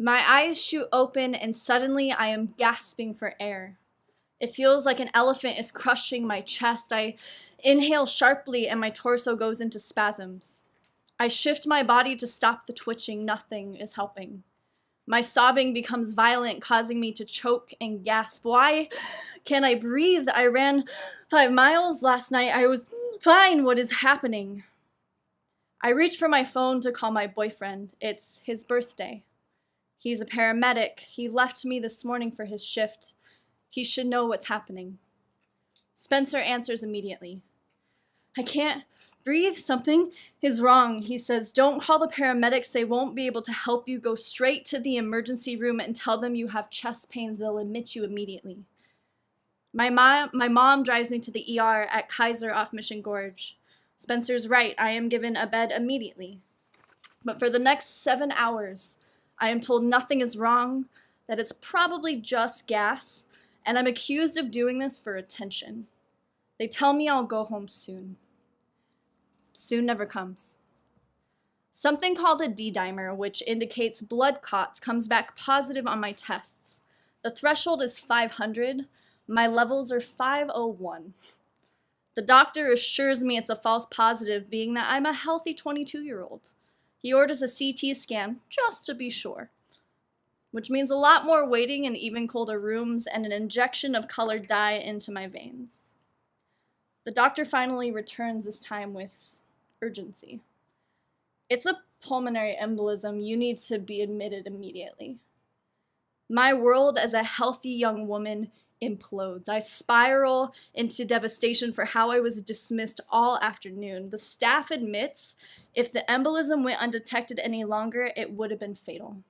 My eyes shoot open and suddenly I am gasping for air. It feels like an elephant is crushing my chest. I inhale sharply and my torso goes into spasms. I shift my body to stop the twitching. Nothing is helping. My sobbing becomes violent, causing me to choke and gasp. Why can't I breathe? I ran 5 miles last night. I was fine. What is happening? I reach for my phone to call my boyfriend. It's his birthday. He's a paramedic. He left me this morning for his shift. He should know what's happening. Spencer answers immediately. I can't breathe. Something is wrong. He says, don't call the paramedics. They won't be able to help you. Go straight to the emergency room and tell them you have chest pains. They'll admit you immediately. My mom drives me to the ER at Kaiser off Mission Gorge. Spencer's right. I am given a bed immediately. But for the next 7 hours, I am told nothing is wrong, that it's probably just gas, and I'm accused of doing this for attention. They tell me I'll go home soon. Soon never comes. Something called a D-dimer, which indicates blood clots, comes back positive on my tests. The threshold is 500. My levels are 501. The doctor assures me it's a false positive, being that I'm a healthy 22-year-old. He orders a CT scan, just to be sure, which means a lot more waiting in even colder rooms and an injection of colored dye into my veins. The doctor finally returns, this time with urgency. It's a pulmonary embolism. You need to be admitted immediately. My world as a healthy young woman implodes. I spiral into devastation for how I was dismissed all afternoon. The staff admits if the embolism went undetected any longer, it would have been fatal.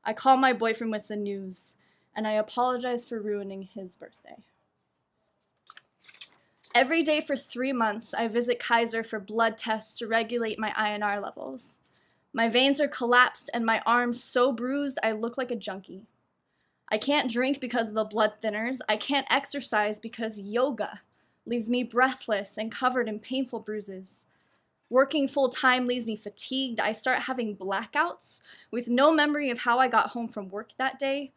I call my boyfriend with the news, and I apologize for ruining his birthday. Every day for 3 months, I visit Kaiser for blood tests to regulate my INR levels. My veins are collapsed and my arms so bruised I look like a junkie. I can't drink because of the blood thinners. I can't exercise because yoga leaves me breathless and covered in painful bruises. Working full-time leaves me fatigued. I start having blackouts with no memory of how I got home from work that day.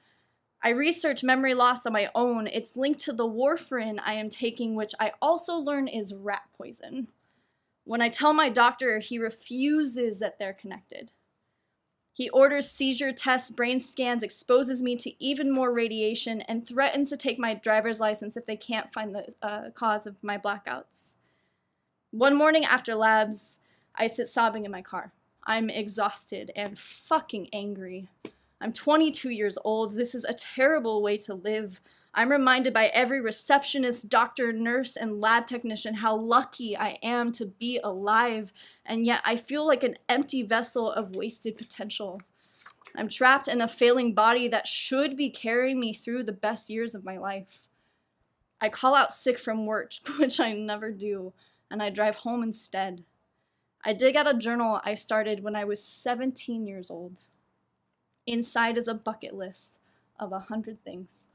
I research memory loss on my own. It's linked to the warfarin I am taking, which I also learn is rat poison. When I tell my doctor, he refuses that they're connected. He orders seizure tests, brain scans, exposes me to even more radiation, and threatens to take my driver's license if they can't find the cause of my blackouts. One morning after labs, I sit sobbing in my car. I'm exhausted and fucking angry. I'm 22 years old. This is a terrible way to live. I'm reminded by every receptionist, doctor, nurse, and lab technician how lucky I am to be alive, and yet I feel like an empty vessel of wasted potential. I'm trapped in a failing body that should be carrying me through the best years of my life. I call out sick from work, which I never do, and I drive home instead. I dig out a journal I started when I was 17 years old. Inside is a bucket list of 100 things.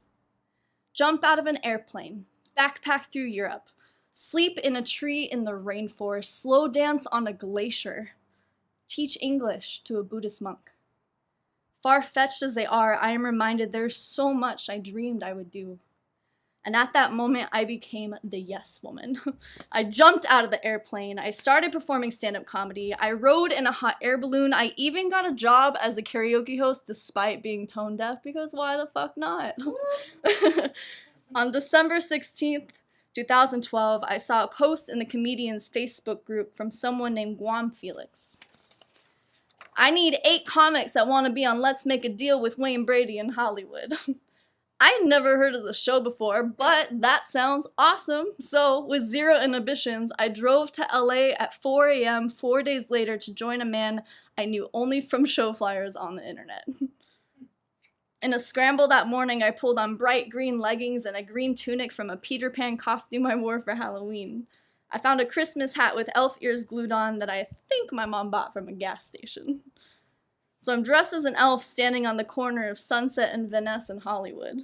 Jump out of an airplane, backpack through Europe, sleep in a tree in the rainforest, slow dance on a glacier, teach English to a Buddhist monk. Far-fetched as they are, I am reminded there's so much I dreamed I would do. And at that moment, I became the yes woman. I jumped out of the airplane. I started performing stand-up comedy. I rode in a hot air balloon. I even got a job as a karaoke host despite being tone deaf, because why the fuck not? On December 16th, 2012, I saw a post in the comedian's Facebook group from someone named Guam Felix. I need 8 comics that want to be on Let's Make a Deal with Wayne Brady in Hollywood. I'd never heard of the show before, but that sounds awesome. So with zero inhibitions, I drove to LA at 4 a.m. 4 days later to join a man I knew only from show flyers on the internet. In a scramble that morning, I pulled on bright green leggings and a green tunic from a Peter Pan costume I wore for Halloween. I found a Christmas hat with elf ears glued on that I think my mom bought from a gas station. So I'm dressed as an elf standing on the corner of Sunset and Van Ness in Hollywood.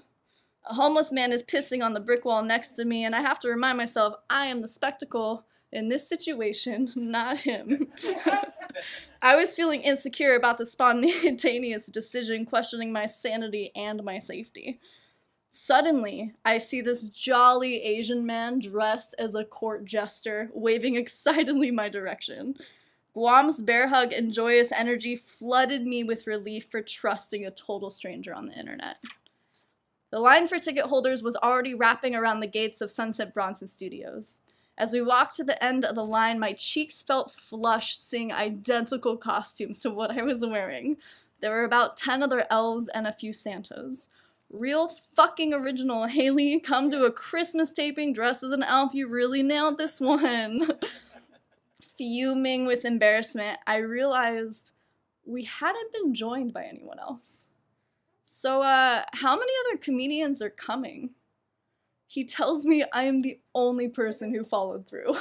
A homeless man is pissing on the brick wall next to me, and I have to remind myself I am the spectacle In this situation, not him. I was feeling insecure about the spontaneous decision, questioning my sanity and my safety. Suddenly, I see this jolly Asian man dressed as a court jester, waving excitedly my direction. Guam's bear hug and joyous energy flooded me with relief for trusting a total stranger on the internet. The line for ticket holders was already wrapping around the gates of Sunset Bronson Studios. As we walked to the end of the line, my cheeks felt flush seeing identical costumes to what I was wearing. There were about 10 other elves and a few Santas. Real fucking original, Haley. Come to a Christmas taping dressed as an elf. You really nailed this one. Fuming with embarrassment, I realized we hadn't been joined by anyone else. So, how many other comedians are coming? He tells me I am the only person who followed through.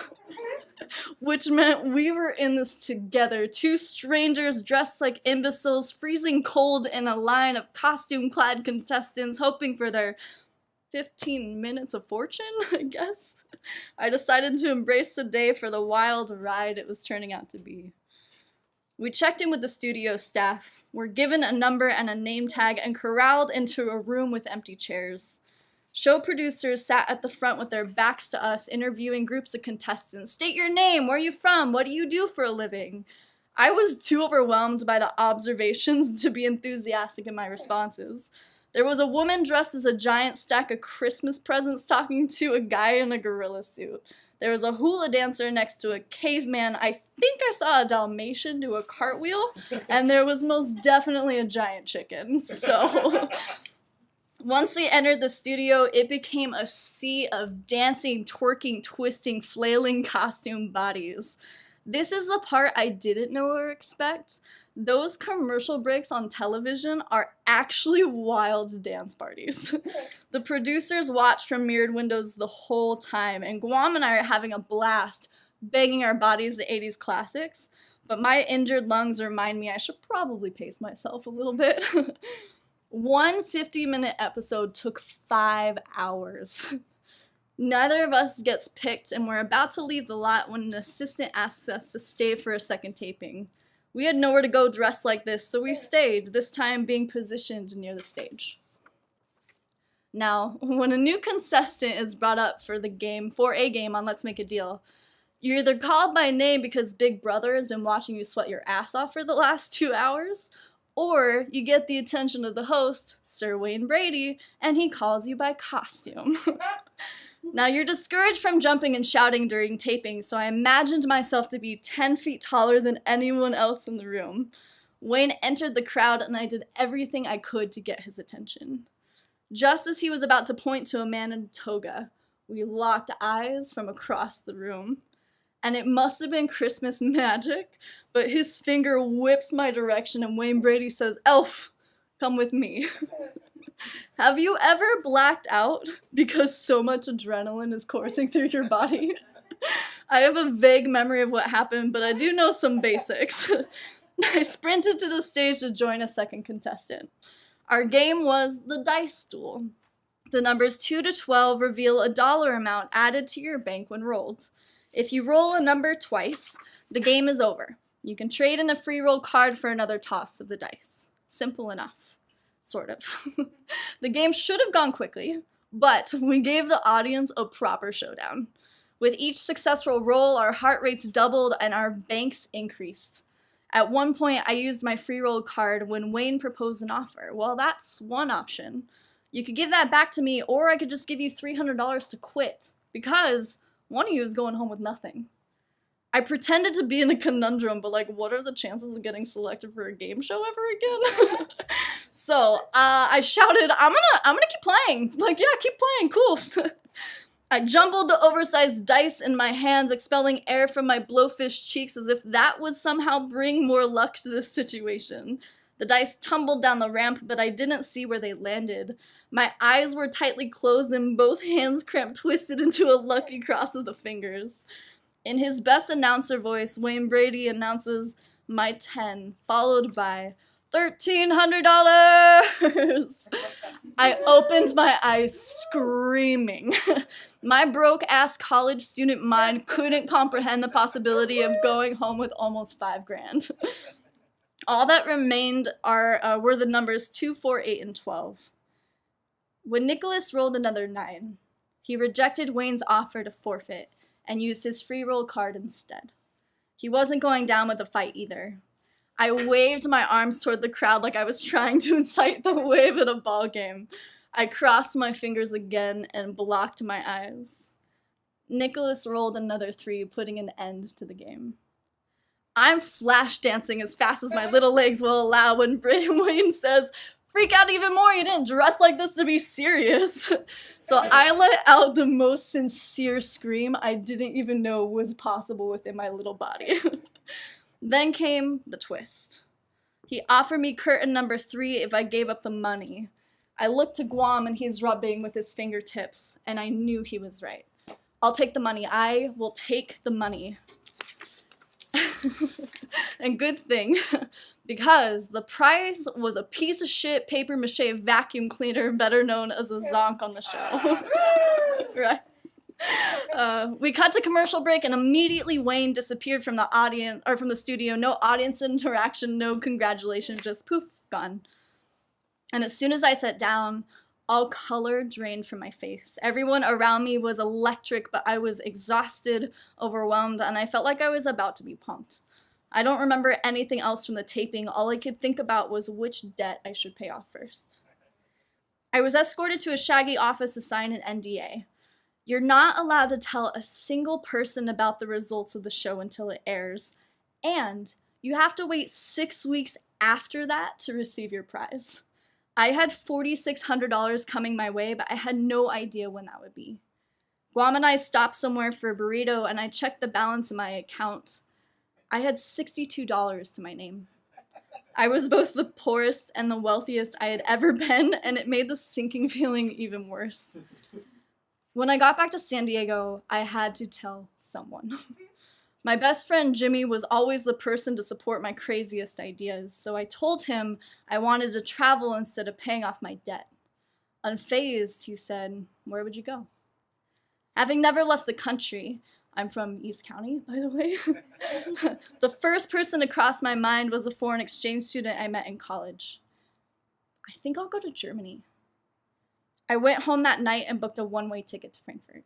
Which meant we were in this together, two strangers dressed like imbeciles, freezing cold in a line of costume-clad contestants, hoping for their 15 minutes of fortune, I guess. I decided to embrace the day for the wild ride it was turning out to be. We checked in with the studio staff, were given a number and a name tag, and corralled into a room with empty chairs. Show producers sat at the front with their backs to us, interviewing groups of contestants. State your name, where are you from, what do you do for a living? I was too overwhelmed by the observations to be enthusiastic in my responses. There was a woman dressed as a giant stack of Christmas presents talking to a guy in a gorilla suit. There was a hula dancer next to a caveman. I think I saw a Dalmatian do a cartwheel, and there was most definitely a giant chicken. So once we entered the studio, it became a sea of dancing, twerking, twisting, flailing costume bodies. This is the part I didn't know or expect. Those commercial breaks on television are actually wild dance parties. The producers watch from mirrored windows the whole time, and Guam and I are having a blast, banging our bodies to 80s classics, but my injured lungs remind me I should probably pace myself a little bit. One 50-minute episode took 5 hours. Neither of us gets picked, and we're about to leave the lot when an assistant asks us to stay for a second taping. We had nowhere to go dressed like this, so we stayed, this time being positioned near the stage. Now, when a new contestant is brought up for a game on Let's Make a Deal, you're either called by name because Big Brother has been watching you sweat your ass off for the last 2 hours, or you get the attention of the host, Sir Wayne Brady, and he calls you by costume. Now, you're discouraged from jumping and shouting during taping, so I imagined myself to be 10 feet taller than anyone else in the room. Wayne entered the crowd, and I did everything I could to get his attention. Just as he was about to point to a man in a toga, we locked eyes from across the room. And it must have been Christmas magic, but his finger whips my direction, and Wayne Brady says, "Elf, come with me." Have you ever blacked out because so much adrenaline is coursing through your body? I have a vague memory of what happened, but I do know some basics. I sprinted to the stage to join a second contestant. Our game was the dice duel. The numbers 2 to 12 reveal a dollar amount added to your bank when rolled. If you roll a number twice, the game is over. You can trade in a free roll card for another toss of the dice. Simple enough. Sort of. The game should have gone quickly, but we gave the audience a proper showdown. With each successful roll, our heart rates doubled and our banks increased. At one point, I used my free roll card when Wayne proposed an offer. Well, that's one option. You could give that back to me, or I could just give you $300 to quit, because one of you is going home with nothing. I pretended to be in a conundrum, but what are the chances of getting selected for a game show ever again? So I shouted, I'm gonna keep playing. Yeah, keep playing, cool. I jumbled the oversized dice in my hands, expelling air from my blowfish cheeks as if that would somehow bring more luck to this situation. The dice tumbled down the ramp, but I didn't see where they landed. My eyes were tightly closed and both hands cramped twisted into a lucky cross of the fingers. In his best announcer voice, Wayne Brady announces, "My 10, followed by $1,300. I opened my eyes screaming. My broke-ass college student mind couldn't comprehend the possibility of going home with almost $5,000. All that remained were the numbers 2, 4, 8, and 12. When Nicholas rolled another 9, he rejected Wayne's offer to forfeit and used his free roll card instead. He wasn't going down with the fight either. I waved my arms toward the crowd like I was trying to incite the wave at a ball game. I crossed my fingers again and blocked my eyes. Nicholas rolled another 3, putting an end to the game. I'm flash dancing as fast as my little legs will allow when Brady Wayne says, "Freak out even more, you didn't dress like this to be serious." So I let out the most sincere scream I didn't even know was possible within my little body. Then came the twist. He offered me curtain number 3 if I gave up the money. I looked to Guam and he's rubbing with his fingertips, and I knew he was right. I'll take the money. I will take the money. And good thing, because the prize was a piece of shit paper mache vacuum cleaner, better known as a zonk on the show. Right? We cut to commercial break, and immediately Wayne disappeared from the audience, or from the studio. No audience interaction, no congratulations, just poof, gone. And as soon as I sat down, all color drained from my face. Everyone around me was electric, but I was exhausted, overwhelmed, and I felt like I was about to be pumped. I don't remember anything else from the taping. All I could think about was which debt I should pay off first. I was escorted to a shaggy office to sign an NDA. You're not allowed to tell a single person about the results of the show until it airs, and you have to wait 6 weeks after that to receive your prize. I had $4,600 coming my way, but I had no idea when that would be. Guam and I stopped somewhere for a burrito, and I checked the balance in my account. I had $62 to my name. I was both the poorest and the wealthiest I had ever been, and it made the sinking feeling even worse. When I got back to San Diego, I had to tell someone. My best friend Jimmy was always the person to support my craziest ideas, so I told him I wanted to travel instead of paying off my debt. Unfazed, he said, "Where would you go?" Having never left the country, I'm from East County, by the way, the first person to cross my mind was a foreign exchange student I met in college. I think I'll go to Germany. I went home that night and booked a one-way ticket to Frankfurt.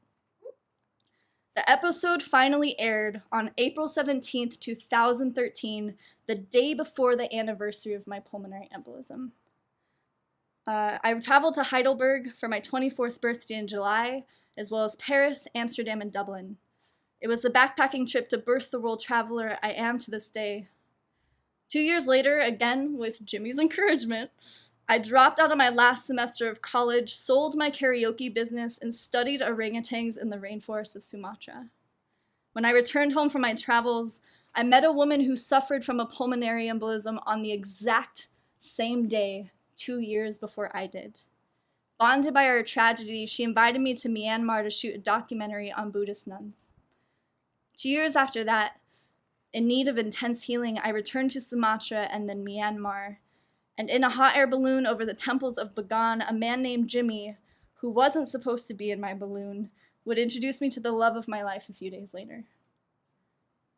The episode finally aired on April 17th, 2013, the day before the anniversary of my pulmonary embolism. I traveled to Heidelberg for my 24th birthday in July, as well as Paris, Amsterdam, and Dublin. It was the backpacking trip to birth the world traveler I am to this day. 2 years later, again with Jimmy's encouragement, I dropped out of my last semester of college, sold my karaoke business, and studied orangutans in the rainforest of Sumatra. When I returned home from my travels, I met a woman who suffered from a pulmonary embolism on the exact same day 2 years before I did. Bonded by our tragedy, she invited me to Myanmar to shoot a documentary on Buddhist nuns. 2 years after that, in need of intense healing, I returned to Sumatra and then Myanmar. And in a hot air balloon over the temples of Bagan, a man named Jimmy, who wasn't supposed to be in my balloon, would introduce me to the love of my life a few days later.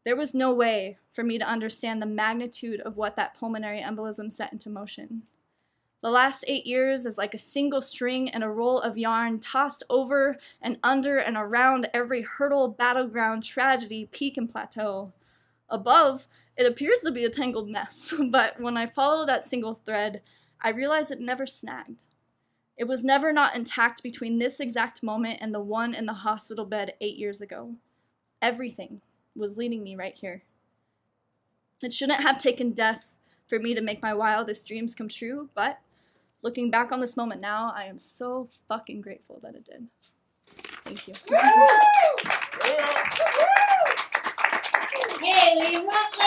There was no way for me to understand the magnitude of what that pulmonary embolism set into motion. The last 8 years is like a single string and a roll of yarn tossed over and under and around every hurdle, battleground, tragedy, peak, and plateau. Above, it appears to be a tangled mess, but when I follow that single thread, I realize it never snagged. It was never not intact between this exact moment and the one in the hospital bed 8 years ago. Everything was leading me right here. It shouldn't have taken death for me to make my wildest dreams come true, but looking back on this moment now, I am so fucking grateful that it did. Thank you. Hey, we want